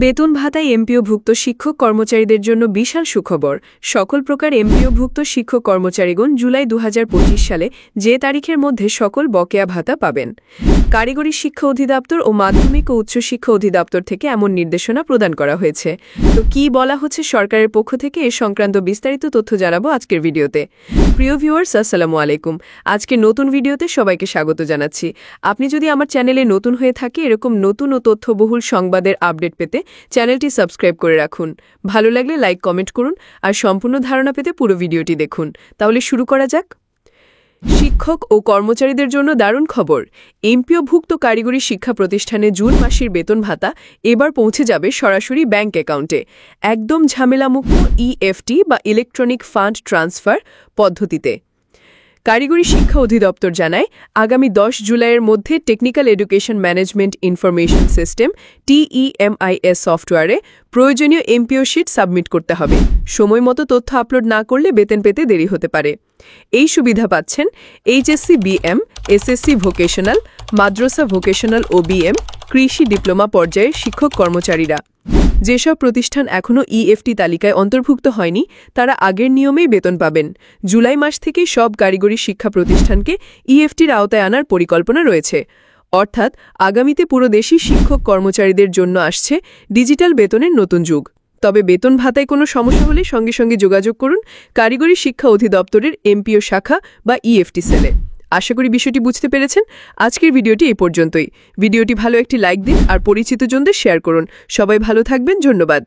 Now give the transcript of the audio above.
বেতন ভাতায় এমপিওভুক্ত শিক্ষক কর্মচারীদের জন্য বিশাল সুখবর। সকল প্রকার এমপিওভুক্ত শিক্ষক কর্মচারীগণ জুলাই ২০২৫ সালে যে তারিখের মধ্যে সকল বকেয়া ভাতা পাবেন। কারিগরি শিক্ষা অধিদপ্তর ও মাধ্যমিক ও উচ্চশিক্ষা অধিদপ্তর থেকে এমন নির্দেশনা প্রদান করা হয়েছে। তো কি বলা হচ্ছে সরকারের পক্ষ থেকে এ সংক্রান্ত বিস্তারিত তথ্য জানাবো আজকের ভিডিওতে। প্রিয় ভিউয়ার্স, আসসালামু আলাইকুম। আজকে নতুন ভিডিওতে সবাইকে স্বাগত জানাচ্ছি। আপনি যদি আমার চ্যানেলে নতুন হয়ে থাকে এরকম নতুন ও তথ্যবহুল সংবাদের আপডেট পেতে চ্যানেলটি সাবস্ক্রাইব করে রাখুন। ভালো লাগলে লাইক কমেন্ট করুন আর সম্পূর্ণ ধারণা পেতে পুরো ভিডিওটি দেখুন। তাহলে শুরু করা যাক। শিক্ষক ও কর্মচারীদের জন্য দারুণ খবর। এমপিওভুক্ত কারিগরি শিক্ষা প্রতিষ্ঠানে জুন মাসের বেতন ভাতা এবার পৌঁছে যাবে সরাসরি ব্যাংক অ্যাকাউন্টে, একদম ঝামেলামুক্ত ইএফটি বা ইলেকট্রনিক ফান্ড ট্রান্সফার পদ্ধতিতে। কারিগরি শিক্ষা অধিদপ্তর জানায়, আগামী ১০ জুলাইয়ের মধ্যে technical education management information system TEMIS সফটওয়্যারে প্রয়োজনীয় এমপিও শিট সাবমিট করতে হবে। সময়মতো তথ্য আপলোড না করলে বেতন পেতে দেরি হতে পারে। এই সুবিধা পাচ্ছেন HSC BM, SSC ভোকেশনাল, মাদ্রাসা ভোকেশনাল ও BM, কৃষি ডিপ্লোমা পর্যায়ের শিক্ষক কর্মচারীরা। যেসব প্রতিষ্ঠান এখনও ইএফটি তালিকায় অন্তর্ভুক্ত হয়নি তারা আগের নিয়মেই বেতন পাবেন। জুলাই মাস থেকেই সব কারিগরি শিক্ষা প্রতিষ্ঠানকে ইএফটির আওতায় আনার পরিকল্পনা রয়েছে। অর্থাৎ আগামীতে পুরো দেশই শিক্ষক কর্মচারীদের জন্য আসছে ডিজিটাল বেতনের নতুন যুগ। তবে বেতন ভাতায় কোনো সমস্যা হলে সঙ্গে সঙ্গে যোগাযোগ করুন কারিগরি শিক্ষা অধিদপ্তরের এমপিও শাখা বা ইএফটি সেলে। আশা করি বিষয়টি বুঝতে পেরেছেন। আজকের ভিডিওটি এই পর্যন্তই। ভিডিওটি ভালো একটি লাইক দিন আর পরিচিতজনদের শেয়ার করুন। সবাই ভালো থাকবেন। ধন্যবাদ।